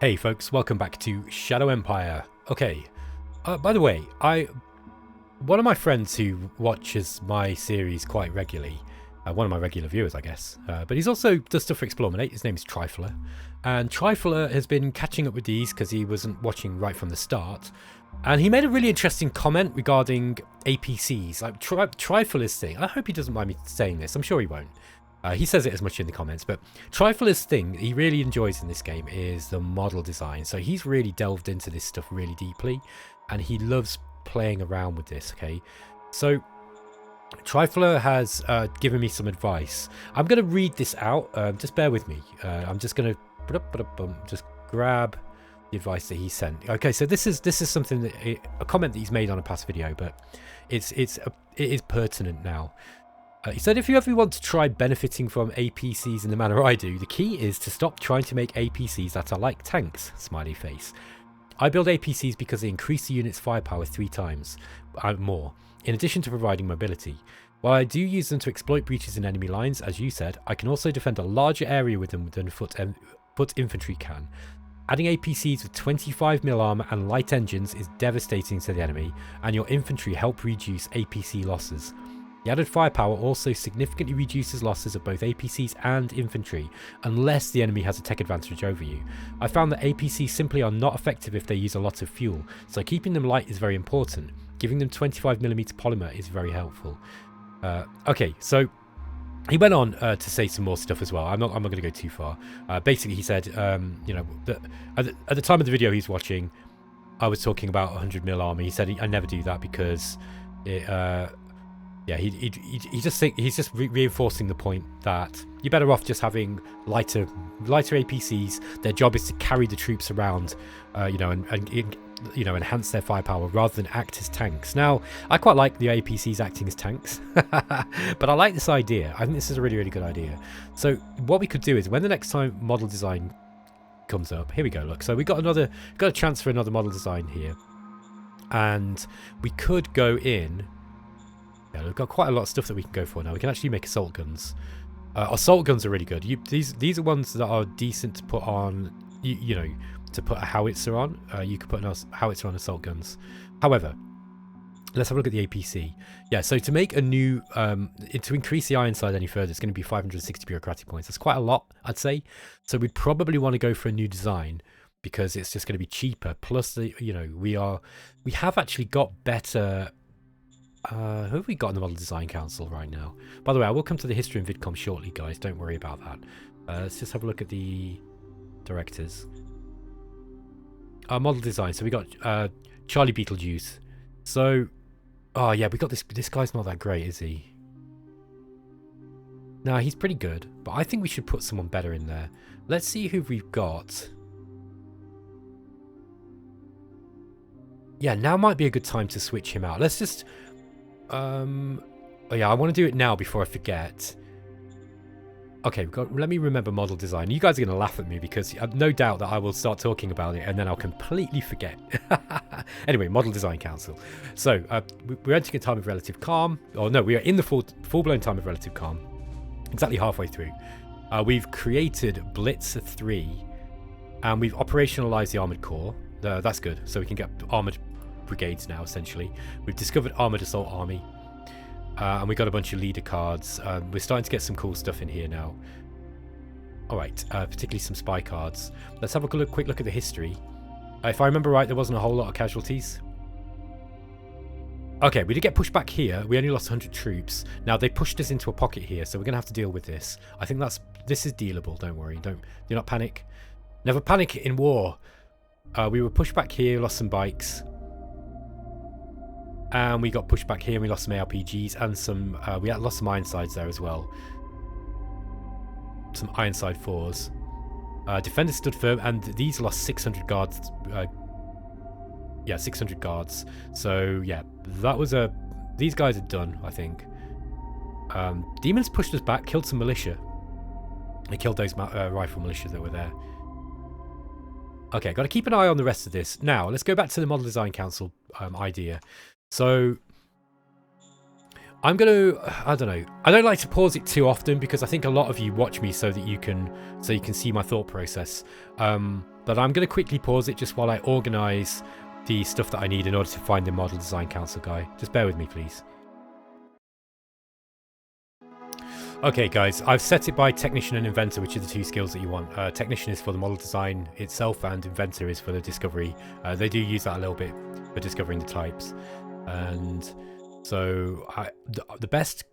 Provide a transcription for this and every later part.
Hey folks, welcome back to Shadow Empire. Okay, by the way, one of my friends who watches my series quite regularly, one of my regular viewers I guess, but he's also does stuff for BATTLEMODE. His name's Trifler, and Trifler has been catching up with these because he wasn't watching right from the start, and he made a really interesting comment regarding APCs, like Trifler's thing. I hope he doesn't mind me saying this, I'm sure he won't. He says it as much in the comments, but Trifler's thing he really enjoys in this game is the model design. So he's really delved into this stuff really deeply, and he loves playing around with this, okay? So Trifler has given me some advice. I'm going to read this out, just bear with me. I'm just going to just grab the advice that he sent. Okay, so this is something that a comment that he's made on a past video, but it is pertinent now. He said, if you ever want to try benefiting from APCs in the manner I do, the key is to stop trying to make APCs that are like tanks, smiley face. I build APCs because they increase the unit's firepower 3 times more, in addition to providing mobility. While I do use them to exploit breaches in enemy lines, as you said, I can also defend a larger area with them than foot infantry can. Adding APCs with 25mm armor and light engines is devastating to the enemy, and your infantry help reduce APC losses. The added firepower also significantly reduces losses of both APCs and infantry, unless the enemy has a tech advantage over you. I found that APCs simply are not effective if they use a lot of fuel, so keeping them light is very important. Giving them 25mm polymer is very helpful. Okay, so he went on to say some more stuff as well. I'm not going to go too far. Basically, he said, you know, that at the time of the video he's watching, I was talking about 100mm armor. He said I never do that because it. Yeah, he just think he's just reinforcing the point that you're better off just having lighter APCs. Their job is to carry the troops around, you know, and you know, enhance their firepower rather than act as tanks. Now, I quite like the APCs acting as tanks, but I like this idea. I think this is a really good idea. So what we could do is when the next time model design comes up, here we go. Look, so we got a chance for another model design here, and we could go in. Yeah, we've got quite a lot of stuff that we can go for now. We can actually make assault guns. Assault guns are really good. These are ones that are decent to put on, you know, to put a howitzer on. You could put a howitzer on assault guns. However, let's have a look at the APC. Yeah, so to make a new, to increase the iron side any further, it's going to be 560 bureaucratic points. That's quite a lot, I'd say. So we'd probably want to go for a new design because it's just going to be cheaper. Plus, you know, we have actually got better. Who have we got in the Model Design Council right now? By the way, I will come to the history and VidCom shortly, guys. Don't worry about that. Let's just have a look at the directors. Model design. So we got Charlie Beetlejuice. So, oh yeah, we got this. This guy's not that great, is he? No, he's pretty good, but I think we should put someone better in there. Let's see who we've got. Yeah, now might be a good time to switch him out. Let's just. Oh yeah, I want to do it now before I forget. Okay, let me remember model design. You guys are going to laugh at me because I've no doubt that I will start talking about it and then I'll completely forget. Anyway, Model Design Council. So, we're entering a time of relative calm. Or no, we are in the full-blown time of relative calm. Exactly halfway through. We've created Blitzer 3 and we've operationalized the Armored Corps. That's good. So we can get armored brigades now, essentially. We've discovered Armored Assault Army. And we got a bunch of leader cards. We're starting to get some cool stuff in here now. Alright, particularly some spy cards. Let's have a quick look at the history. If I remember right, there wasn't a whole lot of casualties. Okay, we did get pushed back here. We only lost 100 troops. Now, they pushed us into a pocket here, so we're going to have to deal with this. I think this is dealable, don't worry. Do not panic. Never panic in war. We were pushed back here, lost some bikes. And we got pushed back here and we lost some ARPGs and some, we lost some Ironsides there as well. Some Ironside 4s. Defenders stood firm and these lost 600 guards. Yeah, 600 guards. So yeah, that was these guys are done, I think. Demons pushed us back, killed some militia. They killed those rifle militia that were there. Okay, got to keep an eye on the rest of this. Now, let's go back to the Model Design Council idea. So, I'm gonna, I don't know. I don't like to pause it too often because I think a lot of you watch me so that you can see my thought process. But I'm gonna quickly pause it just while I organise the stuff that I need in order to find the model design council guy. Just bear with me, please. Okay, guys, I've set it by technician and inventor, which are the two skills that you want. Technician is for the model design itself, and inventor is for the discovery. They do use that a little bit for discovering the types, and so the best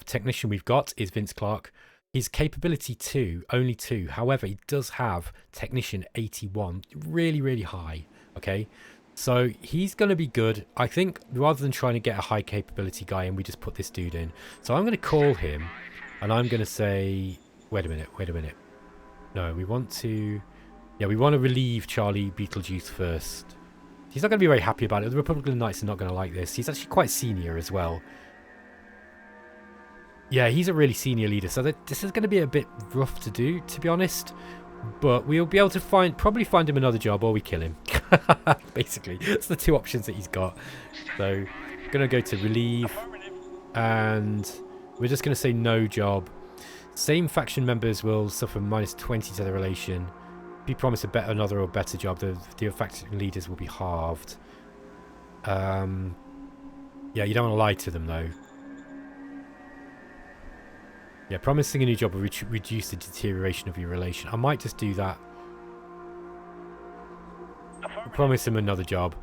technician we've got is Vince Clark. His capability 2, only 2. However, he does have technician 81, really, really high. Okay, so he's going to be good. I think rather than trying to get a high capability guy in, we just put this dude in. So I'm going to call him, and I'm going to say, wait a minute. No, we want to, yeah, we want to relieve Charlie Beetlejuice first. He's not going to be very happy about it. The Republican Knights are not going to like this. He's actually quite senior as well. Yeah, he's a really senior leader, so this is going to be a bit rough to do, to be honest. But we'll be able to probably find him another job, or we kill him. Basically, that's the two options that he's got. So, I'm going to go to relieve, and we're just going to say no job. Same faction members will suffer -20 to their relation. If you promise another or better job, the faction leaders will be halved. Yeah, you don't want to lie to them though. Yeah, promising a new job will reduce the deterioration of your relation. I might just do that. Promise him another job.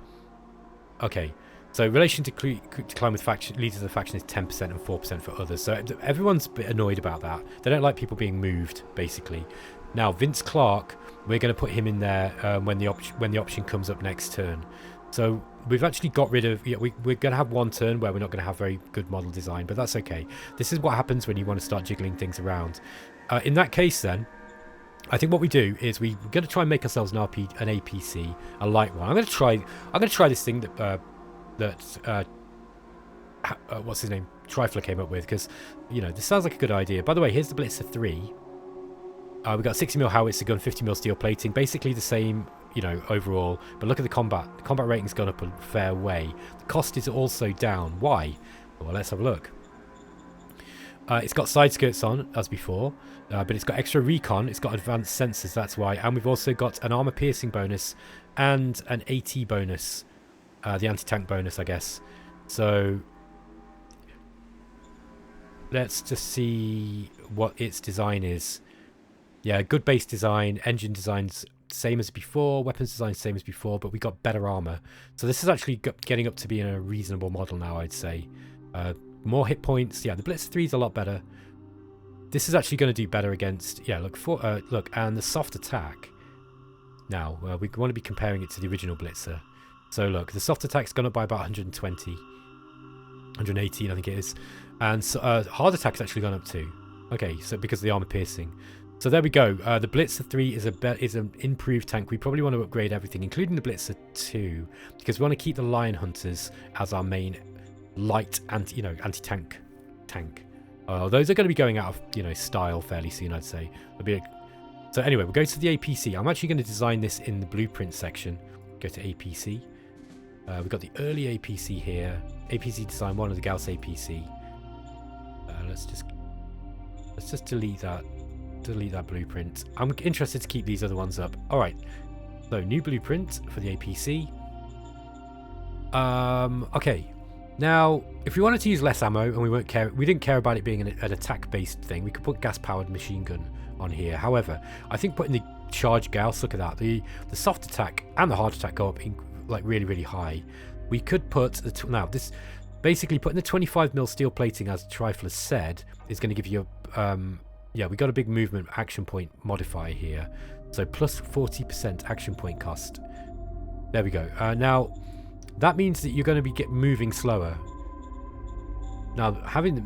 Okay, so relation decline with faction leaders of the faction is 10% and 4% for others. So everyone's a bit annoyed about that. They don't like people being moved, basically. Now, Vince Clark, we're going to put him in there when the option comes up next turn. So we've actually got rid of... Yeah, we're going to have one turn where we're not going to have very good model design, but that's okay. This is what happens when you want to start jiggling things around. In that case, then, I think what we do is we're going to try and make ourselves an APC, a light one. I'm going to try this thing that what's his name? Trifler came up with, because, you know, this sounds like a good idea. By the way, here's the Blitzer 3. We've got 60mm howitzer gun, 50mm steel plating, basically the same, you know, overall. But look at the combat. The combat rating's gone up a fair way. The cost is also down. Why? Well, let's have a look. It's got side skirts on, as before, but it's got extra recon. It's got advanced sensors, that's why. And we've also got an armor piercing bonus and an AT bonus. The anti-tank bonus, I guess. So let's just see what its design is. Yeah, good base design, engine designs same as before, weapons design same as before, but we got better armor. So this is actually getting up to being a reasonable model now, I'd say. More hit points. Yeah, the Blitzer 3 is a lot better. This is actually going to do better against... Yeah, look, and the soft attack. Now, we want to be comparing it to the original Blitzer. So look, the soft attack's gone up by about 120. 118, I think it is. And hard attack's actually gone up too. Okay, so because of the armor piercing. So there we go. The Blitzer 3 is an improved tank. We probably want to upgrade everything, including the Blitzer 2, because we want to keep the Lion Hunters as our main light anti-tank tank. Those are going to be going out of, you know, style fairly soon, I'd say. So anyway, we'll go to the APC. I'm actually going to design this in the blueprint section. Go to APC. We've got the early APC here. APC design 1 of the Gauss APC. Let's just delete that. Delete that blueprint. I'm interested to keep these other ones up. All right. So new blueprint for the APC. Okay. Now, if we wanted to use less ammo and we didn't care about it being an attack-based thing, we could put gas-powered machine gun on here. However, I think putting the charge Gauss, look at that, the soft attack and the hard attack go up like really, really high. We could put this basically putting the 25mm steel plating, as Trifler said, is going to give you yeah, we got a big movement action point modifier here. So plus 40% action point cost. There we go. Now, that means that you're going to be moving slower. Now, having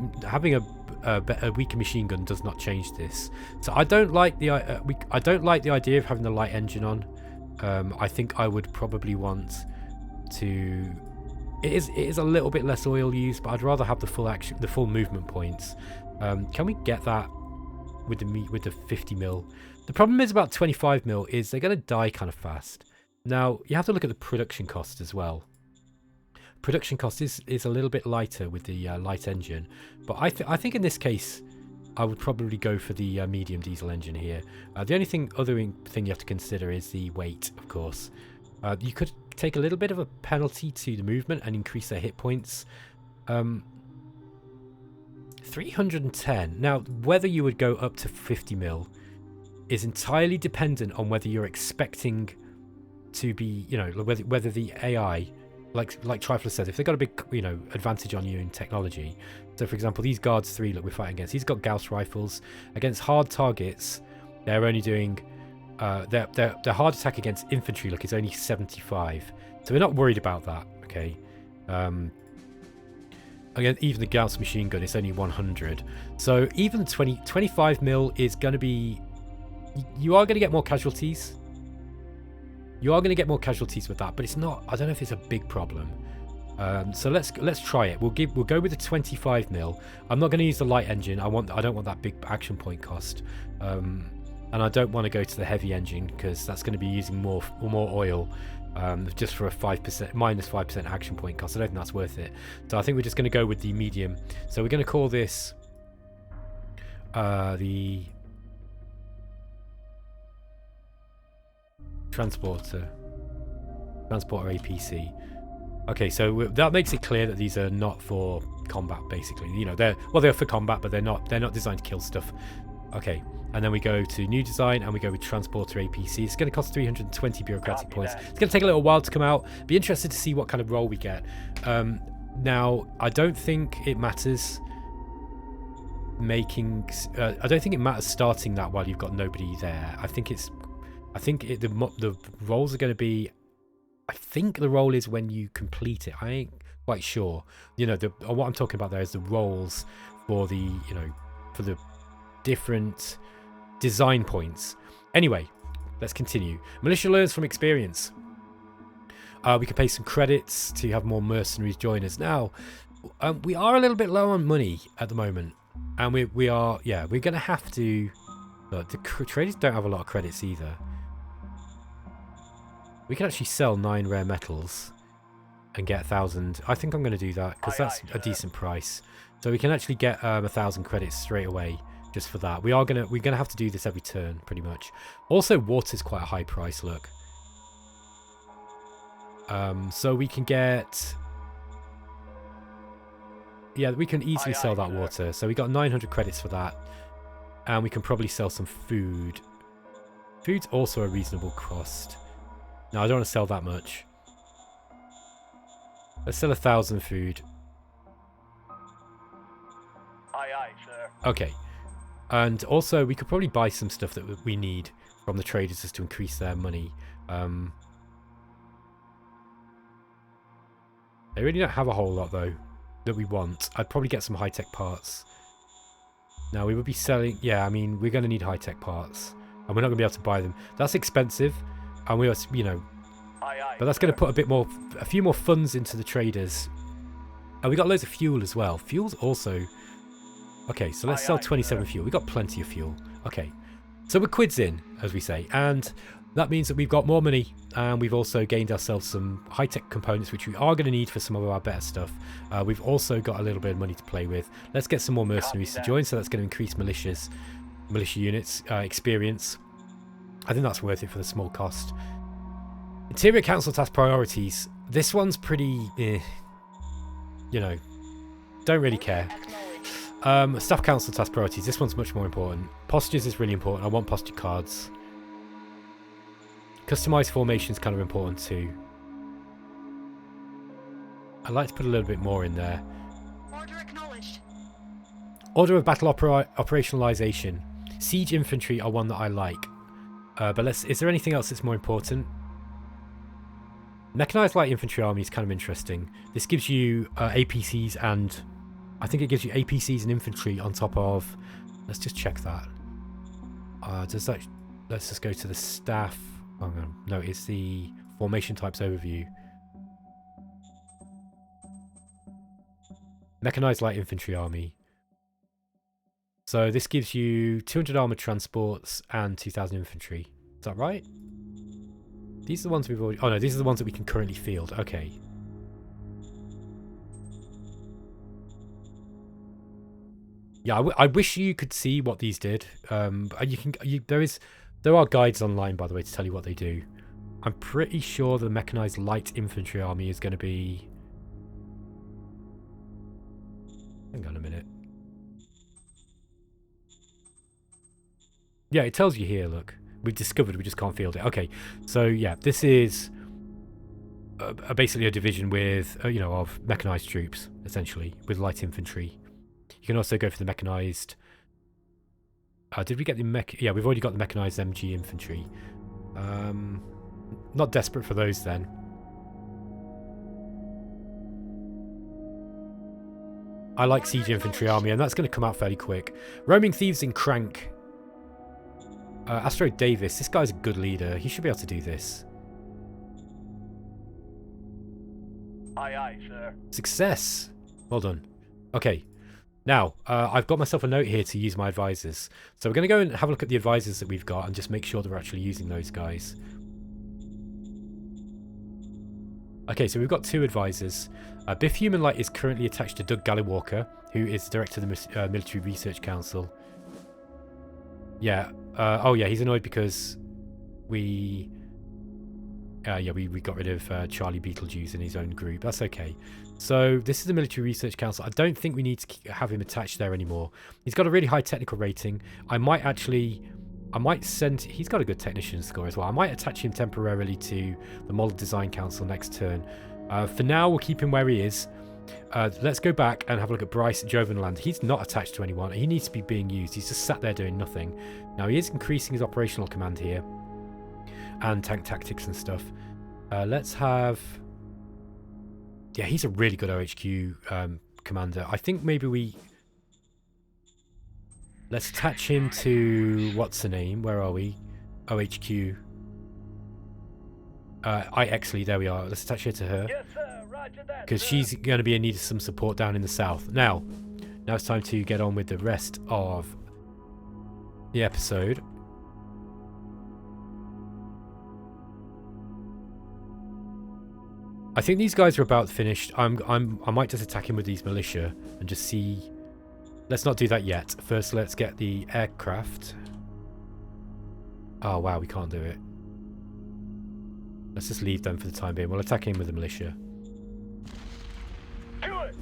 a weaker machine gun does not change this. So I don't like the idea of having the light engine on. I think I would probably want to. It is a little bit less oil used, but I'd rather have the full movement points. Can we get that with the 50mm? The problem is about 25mm is they're going to die kind of fast. Now you have to look at the production cost as well. production cost is a little bit lighter with the light engine, but I think in this case I would probably go for the medium diesel engine here. The only thing you have to consider is the weight, of course. You could take a little bit of a penalty to the movement and increase their hit points. 310. Now, whether you would go up to 50 mil is entirely dependent on whether you're expecting to be, you know, whether the AI, like Trifler said, if they've got a big, you know, advantage on you in technology. So, for example, these Guards 3, look, we're fighting against. He's got Gauss rifles. Against hard targets, they're only doing... their hard attack against infantry, look, is only 75. So we're not worried about that, okay? Again, even the Gauss machine gun is only 100. So even 25 mil is going to be... You are going to get more casualties. You are going to get more casualties with that, but it's not... I don't know if it's a big problem. So let's try it. We'll go with the 25 mil. I'm not going to use the light engine. I don't want that big action point cost. And I don't want to go to the heavy engine because that's going to be using more oil, just for a minus 5% action point cost. I don't think that's worth it. So I think we're just going to go with the medium. So we're going to call this the transporter APC. Okay, so that makes it clear that these are not for combat, basically. You know, they're for combat, but they're not designed to kill stuff. Okay, and then we go to new design and we go with transporter APC. It's going to cost 320 bureaucratic points. It's going to take a little while to come out. Be interested to see what kind of role we get. Now, I don't think it matters I don't think it matters starting that while you've got nobody there. The roles are going to be... I think the role is when you complete it. I ain't quite sure. You know, what I'm talking about there is the roles for the, you know, for the different design points. Anyway, let's continue. Militia learns from experience. We can pay some credits to have more mercenaries join us. Now, we are a little bit low on money at the moment, and we're going to have to... Look, the traders don't have a lot of credits either. We can actually sell 9 rare metals and get 1,000. I think I'm going to do that because that's a decent price. So we can actually get 1,000 credits straight away just for that. We're gonna have to do this every turn pretty much. Also, water's quite a high price. Look. So we can get... Yeah, we can easily sell that water. So we got 900 credits for that, and we can probably sell some food. Food's also a reasonable cost. No, I don't want to sell that much. Let's sell 1,000 food. Aye, sir. Okay. And also, we could probably buy some stuff that we need from the traders just to increase their money. They really don't have a whole lot, though, that we want. I'd probably get some high-tech parts. Now, we would be selling... Yeah, I mean, we're going to need high-tech parts. And we're not going to be able to buy them. That's expensive. And we are, you know... But that's going to put a few more funds into the traders. And we got loads of fuel as well. Fuel's also... Okay, so let's sell 27 fuel. We got plenty of fuel. Okay. So we're quids in, as we say. And that means that we've got more money. And we've also gained ourselves some high-tech components, which we are going to need for some of our better stuff. We've also got a little bit of money to play with. Let's get some more mercenaries to join. So that's going to increase militia units, experience. I think that's worth it for the small cost. Interior Council task priorities. This one's pretty, you know, don't really care. Staff Council task priorities. This one's much more important. Postures is really important. I want posture cards. Customized formation is kind of important too. I'd like to put a little bit more in there. Order acknowledged. Order of battle operationalization. Siege infantry are one that I like. But is there anything else that's more important? Mechanized light infantry army is kind of interesting. This gives you APCs and... I think it gives you APCs and infantry on top of... Let's just check that. Does that... Let's just go to the staff... Oh, no, it's the formation types overview. Mechanized light infantry army. So this gives you 200 armored transports and 2,000 infantry. Is that right? These are the ones we've already... Oh no, these are the ones that we can currently field. Okay. Yeah, I wish you could see what these did. There are guides online, by the way, to tell you what they do. I'm pretty sure the mechanized light infantry army is going to be... Hang on a minute. Yeah, it tells you here, look. We've discovered, we just can't field it. Okay, so yeah, this is basically a division with, of mechanized troops, essentially, with light infantry. You can also go for the mechanized... did we get the mech... Yeah, we've already got the mechanized MG infantry. Not desperate for those then. I like siege infantry army, and that's going to come out fairly quick. Roaming thieves in Crank. Astro Davis, this guy's a good leader. He should be able to do this. Aye, aye, sir. Success! Well done. Okay. Now, I've got myself a note here to use my advisors. So we're going to go and have a look at the advisors that we've got and just make sure that we're actually using those guys. Okay, so we've got 2 advisors. Biff Humanlight is currently attached to Doug Gallywalker, who is director of the Military Research Council. Yeah. Oh, yeah, he's annoyed because we got rid of Charlie Beetlejuice in his own group. That's okay. So this is the Military Research Council. I don't think we need to have him attached there anymore. He's got a really high technical rating. I might send... He's got a good technician score as well. I might attach him temporarily to the Model Design Council next turn. For now, we'll keep him where he is. Let's go back and have a look at Bryce Jovenland. He's not attached to anyone. He needs to be being used. He's just sat there doing nothing. Now, he is increasing his operational command here. And tank tactics and stuff. Let's have... Yeah, he's a really good OHQ commander. I think maybe we... Let's attach him to... What's the name? Where are we? OHQ. Exley, there we are. Let's attach her to her. Yes, sir. Roger that. Because she's going to be in need of some support down in the south. Now it's time to get on with the rest of the episode. I think these guys are about finished. I might just attack him with these militia and just see. Let's not do that yet. First, let's get the aircraft. Oh wow, we can't do it. Let's just leave them for the time being. We'll attack him with the militia.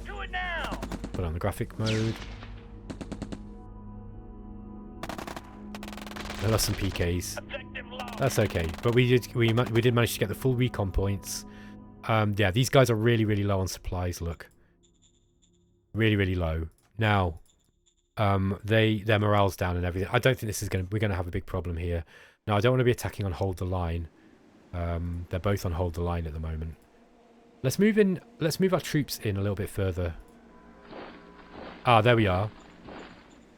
Do it now. Put on the graphic mode. I lost some PKs. That's okay, but we did manage to get the full recon points. Yeah, these guys are really, really low on supplies, look. Really, really low. Now, their morale's down and everything. I don't think we're gonna have a big problem here. Now, I don't want to be attacking on Hold the Line. They're both on Hold the Line at the moment. Let's move our troops in a little bit further. Ah, there we are.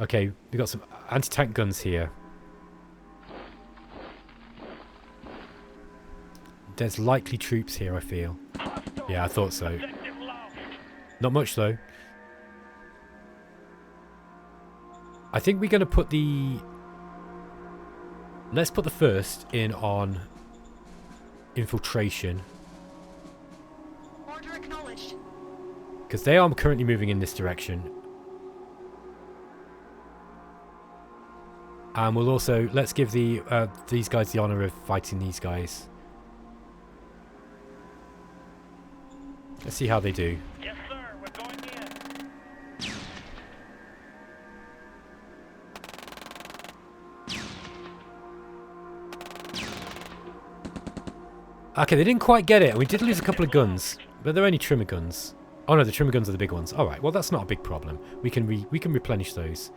Okay, we've got some anti-tank guns here. There's likely troops here, I feel. Yeah, I thought so. Not much, though. I think we're going to put the... Let's put the first in on infiltration. Order acknowledged. Because they are currently moving in this direction. And we'll also... Let's give these guys the honour of fighting these guys. Let's see how they do. Yes, sir. We're going in. Okay, they didn't quite get it. We did lose a couple of guns, but they're only trimmer guns. Oh no, the trimmer guns are the big ones. All right, well that's not a big problem. We can replenish those.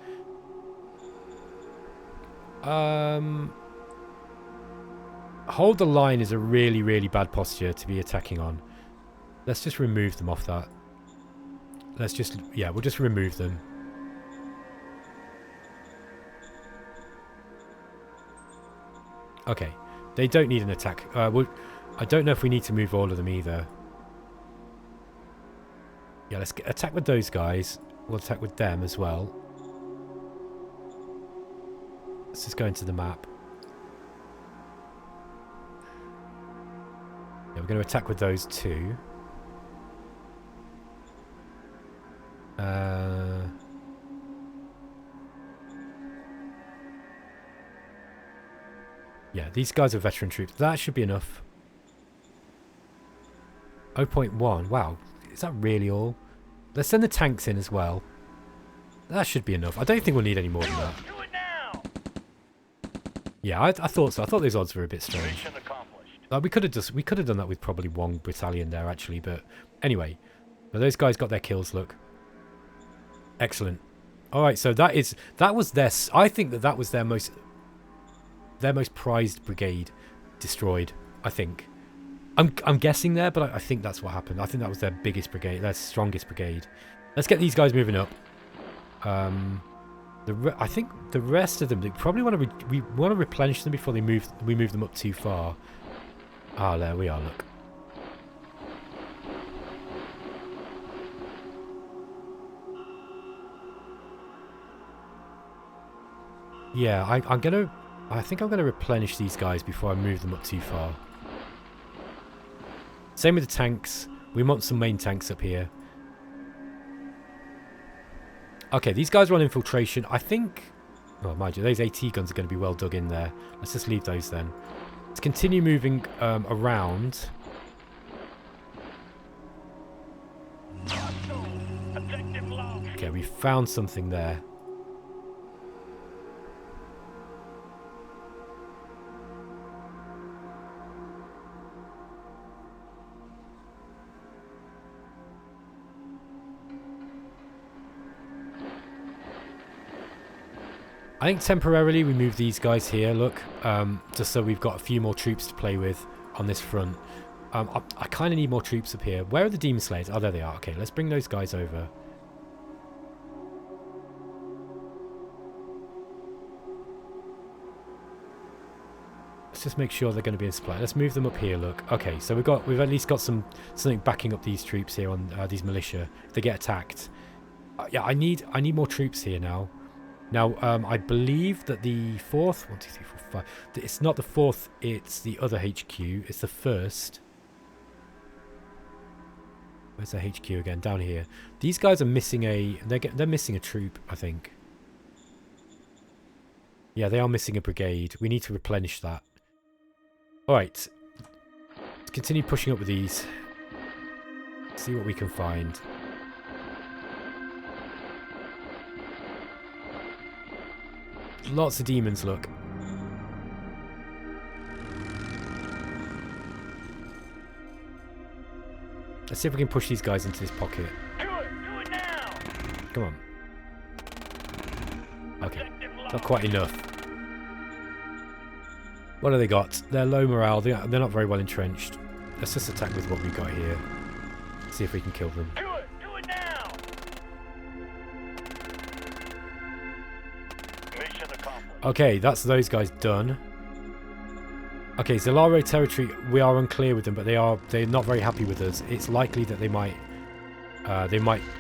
Hold the Line is a really, really bad posture to be attacking on. Let's just remove them off that. Let's just... Yeah, we'll just remove them. Okay. They don't need an attack. I don't know if we need to move all of them either. Yeah, let's attack with those guys. We'll attack with them as well. Let's just go into the map. Yeah, we're going to attack with those two. Yeah, these guys are veteran troops. That should be enough. 0.1. Wow. Is that really all? Let's send the tanks in as well. That should be enough. I don't think we'll need any more than that. Do it now. Yeah, I thought so. I thought those odds were a bit strange. Mission accomplished. We could have done that with probably one battalion there actually, but anyway. But those guys got their kills, look. Excellent. All right, so that was their. I think that was their most prized brigade destroyed. I think. I'm guessing there, but I think that's what happened. I think that was their biggest brigade, their strongest brigade. Let's get these guys moving up. I think the rest of them, they probably want to we want to replenish them before we move them up too far. Ah, there we are. Look. Yeah, I think I'm gonna replenish these guys before I move them up too far. Same with the tanks. We want some main tanks up here. Okay, these guys are on infiltration. I think... Oh, mind you, those AT guns are going to be well dug in there. Let's just leave those then. Let's continue moving around. Okay, we found something there. I think temporarily we move these guys here, look, just so we've got a few more troops to play with on this front. I kind of need more troops up here. Where are the Demon Slayers? Oh, there they are. Okay, let's bring those guys over. Let's just make sure they're going to be in supply. Let's move them up here, look. Okay, so we've at least got something backing up these troops here on these militia. If they get attacked. Yeah, I need more troops here now. Now, I believe that the 4th... 1, 2, 3, 4, 5... It's not the 4th, it's the other HQ. It's the 1st. Where's the HQ again? Down here. These guys are missing a... They're missing a troop, I think. Yeah, they are missing a brigade. We need to replenish that. Alright. Let's continue pushing up with these. See what we can find. Lots of demons, look. Let's see if we can push these guys into this pocket. Do it now. Come on. Okay, not quite enough. What have they got? They're low morale. They're not very well entrenched. Let's just attack with what we got here. See if we can kill them. Do it now. Mission accomplished. Okay, that's those guys done. Okay, Zalaro territory, we are unclear with them, but they're not very happy with us. It's likely that they might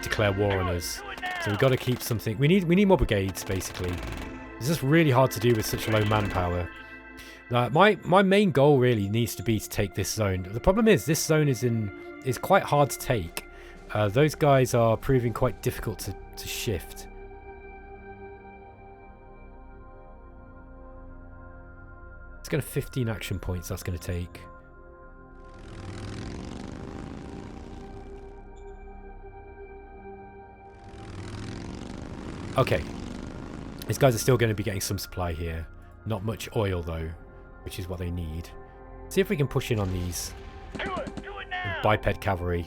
declare war on us. So we've got to keep something. We need more brigades, basically. It's just really hard to do with such low manpower. My main goal really needs to be to take this zone. The problem is this zone is quite hard to take. Those guys are proving quite difficult to shift. It's going to 15 action points that's going to take. Okay. These guys are still going to be getting some supply here. Not much oil though, which is what they need. See if we can push in on these. Do it now. Biped cavalry.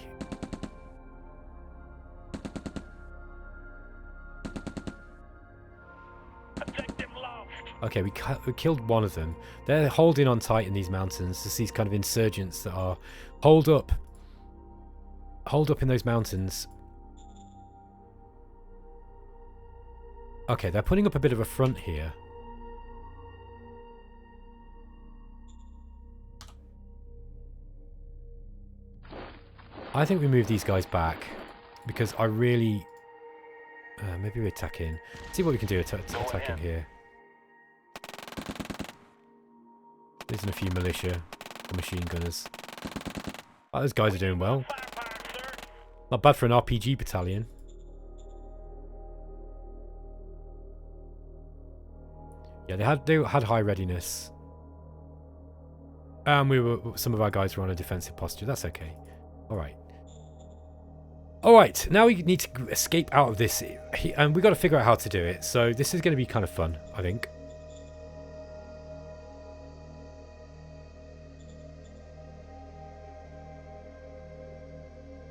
Objective lost. Okay, we killed one of them. They're holding on tight in these mountains. There's these kind of insurgents that are holed up in those mountains. Okay, they're putting up a bit of a front here. I think we move these guys back because I really... maybe we attack in. See what we can do attacking here. There's a few militia, the machine gunners. Oh, those guys are doing well. Not bad for an RPG battalion. Yeah, they had high readiness. And some of our guys were on a defensive posture. That's okay. All right. All right. Now we need to escape out of this, and we've got to figure out how to do it. So this is going to be kind of fun, I think.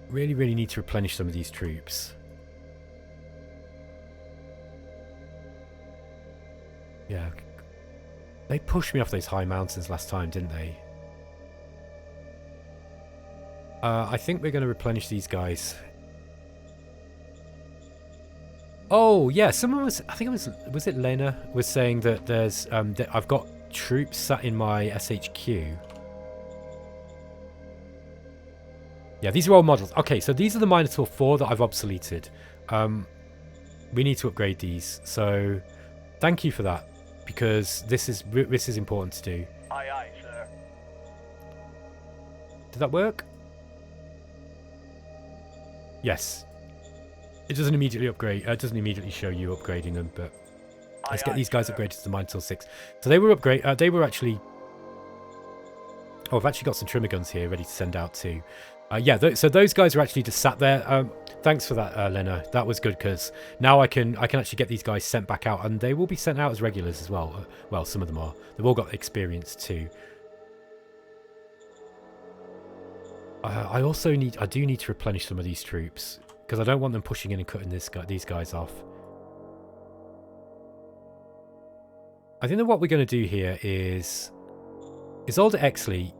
Really, really need to replenish some of these troops. Yeah. They pushed me off those high mountains last time, didn't they? I think we're going to replenish these guys. Oh, yeah, someone was... I think it was it Lena? Was saying that there's... that I've got troops sat in my SHQ. Yeah, these are old models. Okay, so these are the Minotaur 4 that I've obsoleted. We need to upgrade these. So, thank you for that. Because this is important to do. Aye, aye, sir. Did that work? Yes. It doesn't immediately upgrade. It doesn't immediately show you upgrading them, but let's get these guys upgraded to the Minotaur 6. So they were upgrade. They were actually. Oh, I've actually got some trimmer guns here ready to send out too. Yeah. So those guys are actually just sat there. Thanks for that, Lena. That was good because now I can actually get these guys sent back out, and they will be sent out as regulars as well. Well, some of them are. They've all got experience too. I do need to replenish some of these troops because I don't want them pushing in and cutting these guys off. I think that what we're going to do here is Isolde Exley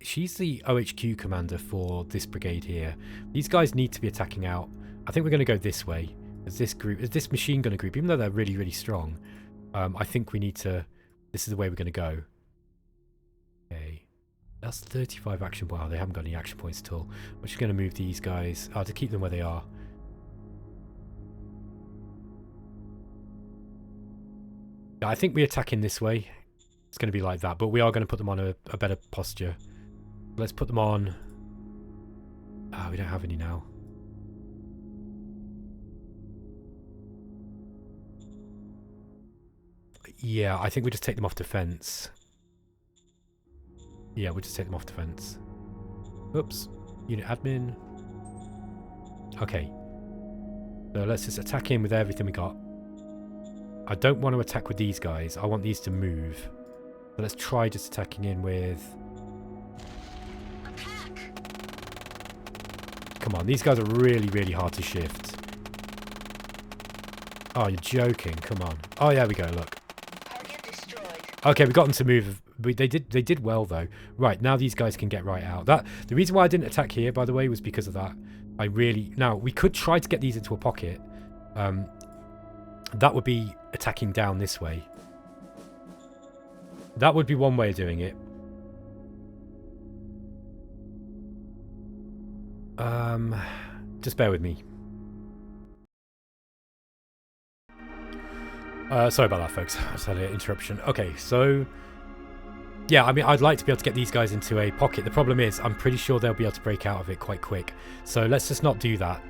she's the OHQ commander for this brigade here. These guys need to be attacking out. I think we're going to go this way as this machine gunner group, even though they're really, really strong. I think we need to. This is the way we're going to go. Okay, that's 35 action. Wow, they haven't got any action points at all. We're just going to move these guys to keep them where they are. I think we attack in this way. It's going to be like that, but we are going to put them on a better posture. Let's put them on. We don't have any now. Yeah, I think we just take them off defense. Yeah, we'll just take them off defense. Oops. Unit admin. Okay. So let's just attack in with everything we got. I don't want to attack with these guys. I want these to move. So let's try just attacking in with... Come on, these guys are really, really hard to shift. Oh, you're joking. Come on. Oh, yeah, we go, look. Okay, we got them to move. They did well, though. Right, now these guys can get right out. The reason why I didn't attack here, by the way, was because of that. Now, we could try to get these into a pocket. That would be attacking down this way. That would be one way of doing it. Just bear with me. Sorry about that, folks. I just had an interruption. Okay, so... Yeah, I mean, I'd like to be able to get these guys into a pocket. The problem is, I'm pretty sure they'll be able to break out of it quite quick. So let's just not do that.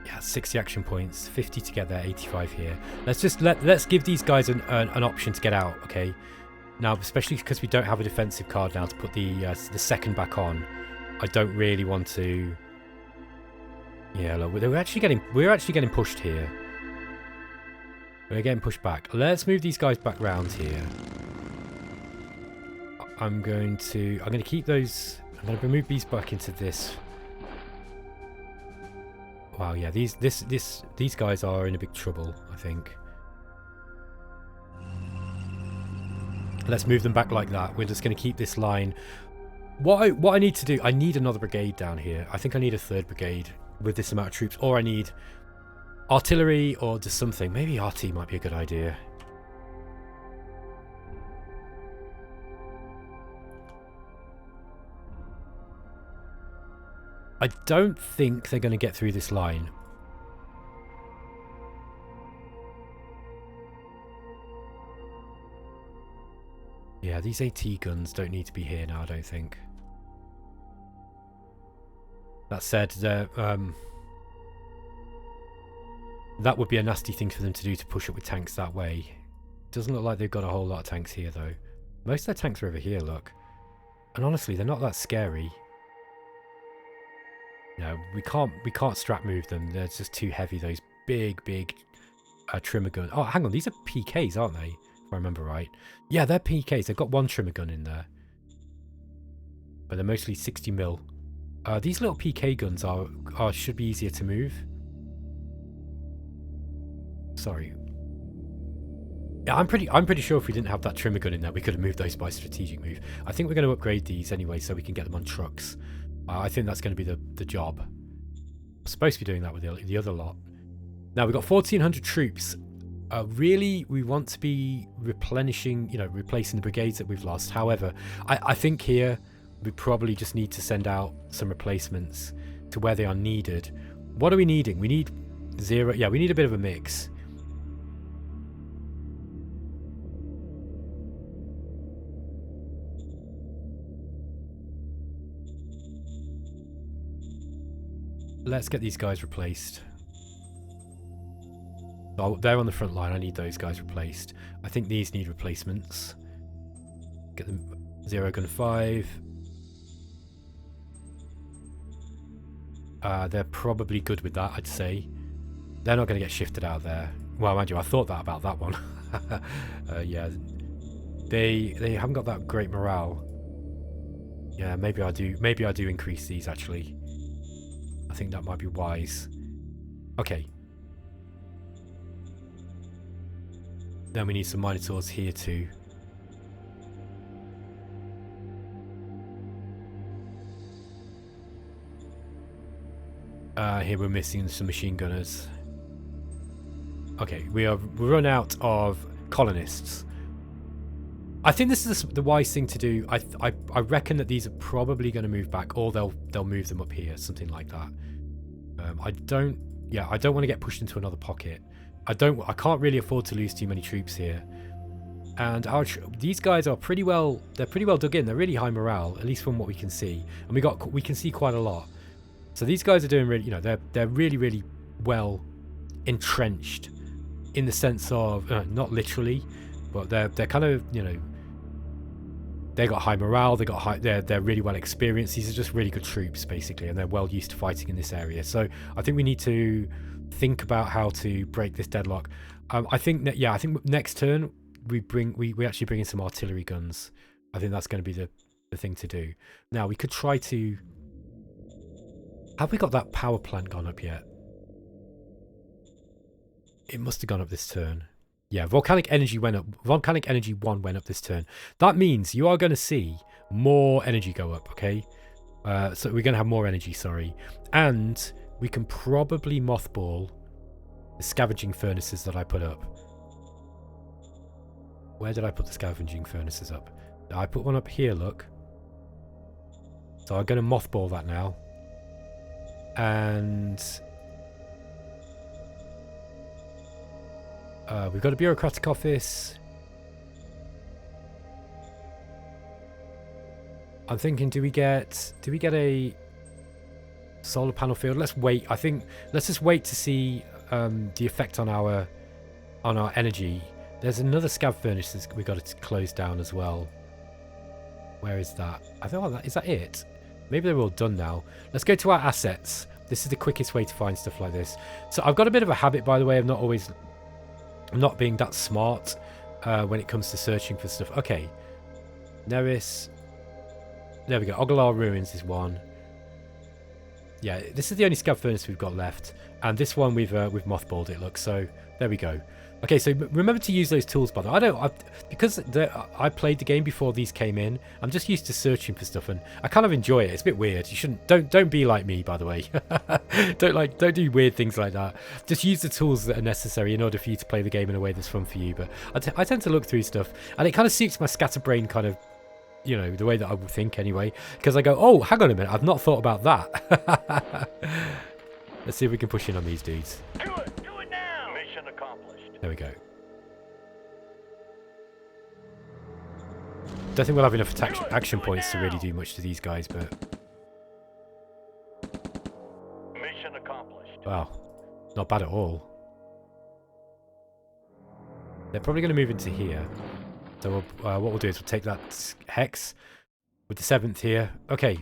Yeah, 60 action points, 50 to get there, 85 here. Let's give these guys an option to get out, okay? Now, especially because we don't have a defensive card now to put the second back on, I don't really want to. Yeah, look, we're actually getting pushed here. We're getting pushed back. Let's move these guys back round here. I'm going to keep those. I'm going to move these back into this. Wow, yeah, these guys are in a big trouble, I think. Let's move them back like that. We're just going to keep this line. What I need to do, I need another brigade down here. I think I need a third brigade with this amount of troops, or I need artillery or just something. Maybe RT might be a good idea. I don't think they're going to get through this line. Yeah, these AT guns don't need to be here now, I don't think. That said, they're... That would be a nasty thing for them to do, to push up with tanks that way. Doesn't look like they've got a whole lot of tanks here though. Most of their tanks are over here, look. And honestly, they're not that scary. No, we can't strap move them. They're just too heavy, those big trimmer gun. Oh, hang on, these are PKs, aren't they? If I remember right. Yeah, they're PKs. They've got one trimmer gun in there. But they're mostly 60 mil. These little PK guns should be easier to move. Sorry. Yeah, I'm pretty sure if we didn't have that trimmer gun in there, we could have moved those by strategic move. I think we're going to upgrade these anyway, so we can get them on trucks. I think that's going to be the job. We're supposed to be doing that with the other lot. Now we've got 1,400 troops. Really, we want to be replenishing, replacing the brigades that we've lost. However, I think here we probably just need to send out some replacements to where they are needed. What are we needing? We need 0. Yeah, we need a bit of a mix. Let's get these guys replaced. Oh, they're on the front line. I need those guys replaced. I think these need replacements. Get them 0 gun 5. They're probably good with that, I'd say. They're not going to get shifted out there. Well, mind you, I thought that about that one. Yeah, they haven't got that great morale. Yeah, maybe I do increase these actually. I think that might be wise. Okay. Then we need some Minotaurs here too. Here we're missing some machine gunners. Okay, we're run out of colonists. I think this is the wise thing to do. I reckon that these are probably going to move back, or they'll move them up here, something like that. I don't want to get pushed into another pocket. I can't really afford to lose too many troops here. And these guys are pretty well dug in. They're really high morale, at least from what we can see. And we can see quite a lot. So these guys are doing really, they're really well entrenched in the sense of not literally, but they're kind of, they got high morale, they're really well experienced. These are just really good troops basically, and they're well used to fighting in this area. So I think we need to think about how to break this deadlock. I think next turn we actually bring in some artillery guns. I think that's going to be the thing to do. Now we could try to. Have we got that power plant gone up yet? It must have gone up this turn. Yeah, volcanic energy went up. Volcanic energy 1 went up this turn. That means you are going to see more energy go up, okay? So we're going to have more energy, sorry. And we can probably mothball the scavenging furnaces that I put up. Where did I put the scavenging furnaces up? I put one up here, look. So I'm going to mothball that now. And we've got a bureaucratic office. I'm thinking, do we get a solar panel field? Let's wait. I think let's just wait to see the effect on our energy. There's another scav furnace we've got to close down as well. Where is that? I thought is that it? Maybe they're all done now. Let's go to our assets. This is the quickest way to find stuff like this. So I've got a bit of a habit, by the way, of not being that smart when it comes to searching for stuff. Okay. Neris. There we go. Oglar Ruins is one. Yeah, this is the only scav furnace we've got left. And this one we've mothballed it, look. So there we go. Okay, so remember to use those tools, by the way. Because I played the game before these came in. I'm just used to searching for stuff, and I kind of enjoy it. It's a bit weird. You shouldn't. Don't be like me, by the way. Don't do weird things like that. Just use the tools that are necessary in order for you to play the game in a way that's fun for you. But I tend to look through stuff, and it kind of suits my scatterbrain kind of, the way that I would think anyway. Because I go, oh, hang on a minute, I've not thought about that. Let's see if we can push in on these dudes. Do it now. Mission accomplished. There we go. Don't think we'll have enough action points to really do much to these guys, but Mission accomplished. wow, not bad at all. They're probably going to move into here. So what we'll do is we'll take that hex with the 7th here. Okay.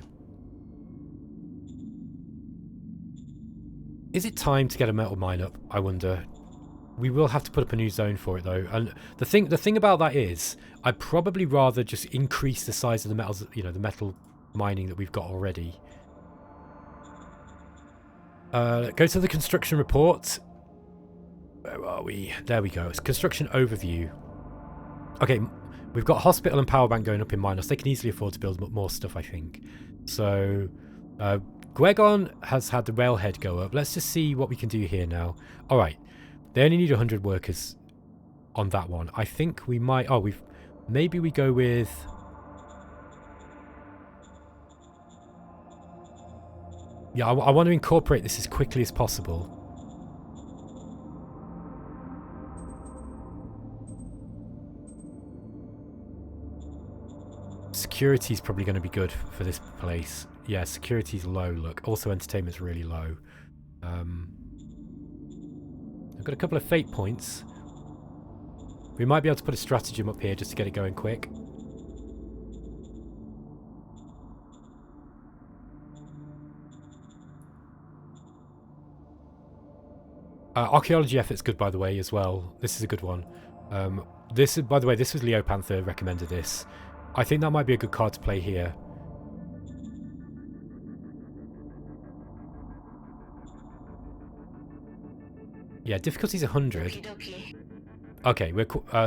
Is it time to get a metal mine up? I wonder. We will have to put up a new zone for it though. And the thing about that is, I'd probably rather just increase the size of the metals, you know, the metal mining that we've got already. Go to the construction report. Where are we? There we go. It's construction overview. Okay, we've got hospital and power bank going up in Minos. They can easily afford to build more stuff, I think. So, Gwegon has had the railhead go up. Let's just see what we can do here now. All right, they only need 100 workers on that one. I think we might. Oh, maybe we go with. Yeah, I want to incorporate this as quickly as possible. Security is probably going to be good for this place. Yeah, security's low, look. Also, entertainment's really low. I've got a couple of fate points. We might be able to put a stratagem up here just to get it going quick. Archaeology effort's good, by the way, as well. This is a good one. By the way, this was Leo Panther recommended this. I think that might be a good card to play here. Yeah, difficulty's 100. Okay,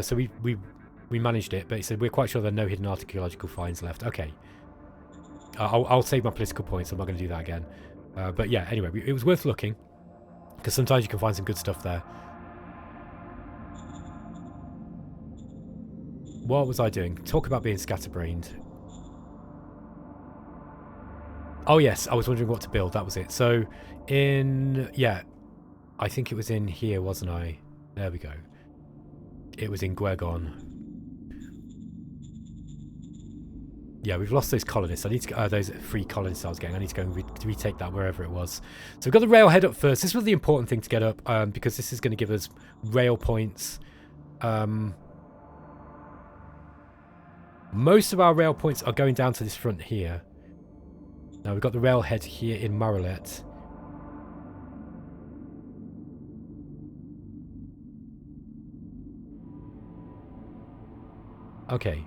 so we managed it, but it said we're quite sure there are no hidden archaeological finds left. Okay, I'll save my political points. I'm not going to do that again. But yeah, anyway, it was worth looking because sometimes you can find some good stuff there. What was I doing? Talk about being scatterbrained. Oh yes, I was wondering what to build. That was it. So yeah, I think it was in here, wasn't I? There we go. It was in Gwegon. Yeah, we've lost those colonists. I need to those free colonists I was getting. I need to go and retake that wherever it was. So we've got the railhead up first. This was the important thing to get up because this is going to give us rail points. Most of our rail points are going down to this front here. Now we've got the railhead here in Maralet. Okay.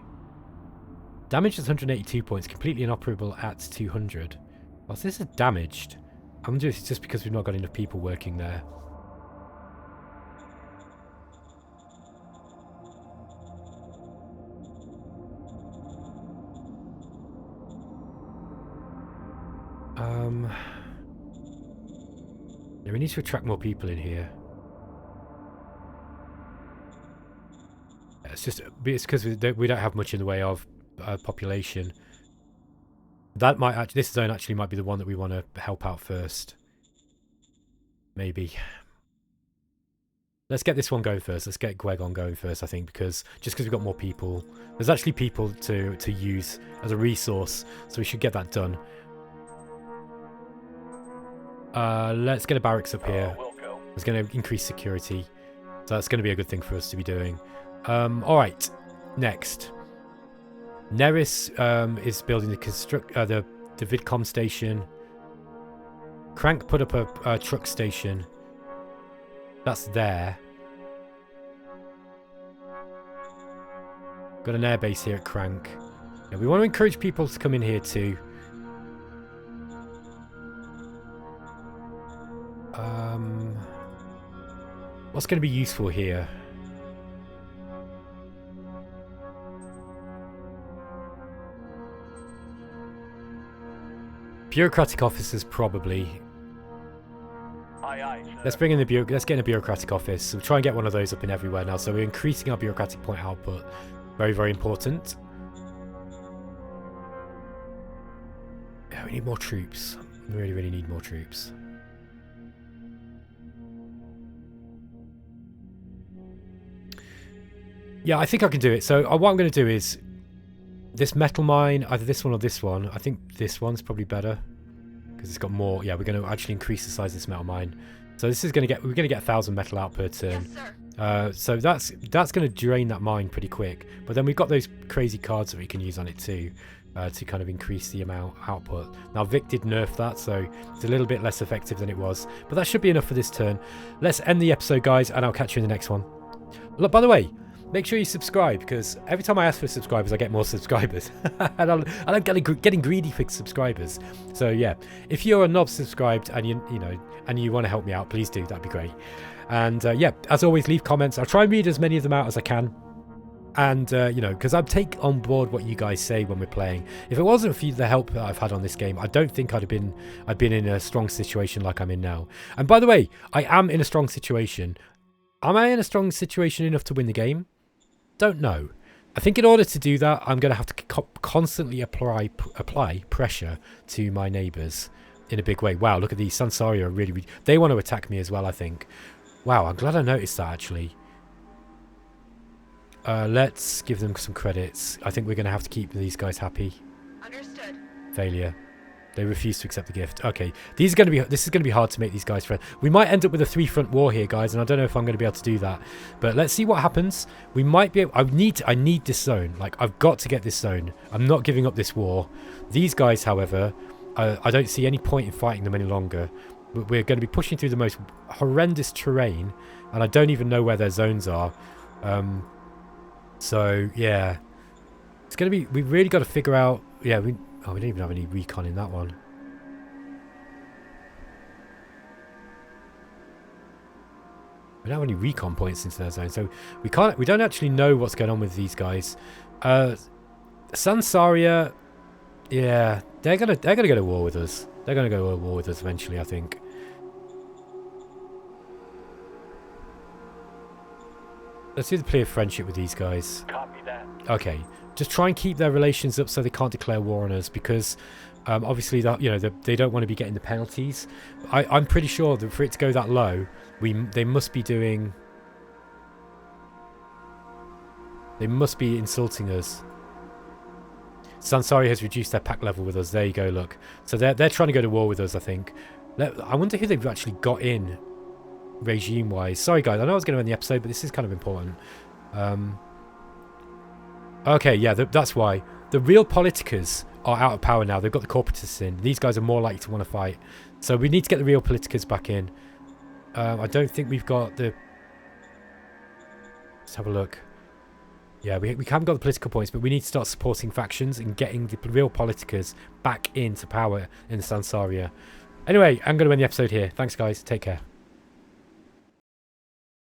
Damage is 182 points, completely inoperable at 200. Well, this is damaged. I wonder if it's just because we've not got enough people working there. Yeah, we need to attract more people in here. It's because we don't have much in the way of population. That might this zone actually might be the one that we want to help out first. Maybe. Let's get this one going first. Let's get Gwegon going first, I think, because we've got more people. There's actually people to use as a resource, so we should get that done. Let's get a barracks up here. It's going to increase security, so that's going to be a good thing for us to be doing. Alright, next. Neris is building the VidCom station. Crank put up a truck station. That's there. Got an airbase here at Crank. Yeah, we want to encourage people to come in here too. What's going to be useful here? Bureaucratic officers, probably. Aye, aye, sir. Let's bring in let's get in a bureaucratic office. We'll try and get one of those up in everywhere now. So we're increasing our bureaucratic point output. Very, very important. Yeah, we need more troops. We really, really need more troops. Yeah, I think I can do it. So what I'm going to do is this metal mine, either this one or this one. I think this one's probably better because it's got more. Yeah, we're going to actually increase the size of this metal mine. So this is going to we're going to get 1,000 metal out per turn. Yes, sir. So that's going to drain that mine pretty quick. But then we've got those crazy cards that we can use on it too, to kind of increase the amount output. Now Vic did nerf that, so it's a little bit less effective than it was. But that should be enough for this turn. Let's end the episode, guys, and I'll catch you in the next one. Look, by the way, make sure you subscribe, because every time I ask for subscribers, I get more subscribers. And I'm getting greedy for subscribers. So yeah, if you're a knob subscribed and you want to help me out, please do. That'd be great. And yeah, as always, leave comments. I'll try and read as many of them out as I can. And because I take on board what you guys say when we're playing. If it wasn't for the help that I've had on this game, I don't think I'd been in a strong situation like I'm in now. And by the way, I am in a strong situation. Am I in a strong situation enough to win the game? Don't know. I think in order to do that, I'm going to have to constantly apply pressure to my neighbours in a big way. Wow, look at these. Sansaria are really... They want to attack me as well, I think. Wow, I'm glad I noticed that, actually. Let's give them some credits. I think we're going to have to keep these guys happy. Understood. Failure. They refuse to accept the gift. Okay, this is going to be hard to make these guys friends. We might end up with a 3-front war here, guys, and I don't know if I'm going to be able to do that. But let's see what happens. We might be able... I need this zone. Like, I've got to get this zone. I'm not giving up this war. These guys, however, I don't see any point in fighting them any longer. We're going to be pushing through the most horrendous terrain, and I don't even know where their zones are. So yeah, it's going to be... We've really got to figure out... Yeah, we don't even have any recon in that one. We don't have any recon points into their zone, so we don't actually know what's going on with these guys. Sansaria, yeah, they're gonna go to war with us. They're gonna go to war with us eventually, I think. Let's do the plea of friendship with these guys. Copy that. Okay, just try and keep their relations up so they can't declare war on us, because obviously that they don't want to be getting the penalties. I'm pretty sure that for it to go that low, they must be doing... They must be insulting us. Sansari has reduced their pack level with us. There you go, look. So they're trying to go to war with us, I think. I wonder who they've actually got in regime-wise. Sorry, guys. I know I was going to end the episode, but this is kind of important. Okay, yeah, that's why. The real politicas are out of power now. They've got the corporatists in. These guys are more likely to want to fight. So we need to get the real politicas back in. I don't think we've got the... Let's have a look. Yeah, we haven't got the political points, but we need to start supporting factions and getting the real politicas back into power in Sansaria. Anyway, I'm going to end the episode here. Thanks, guys. Take care.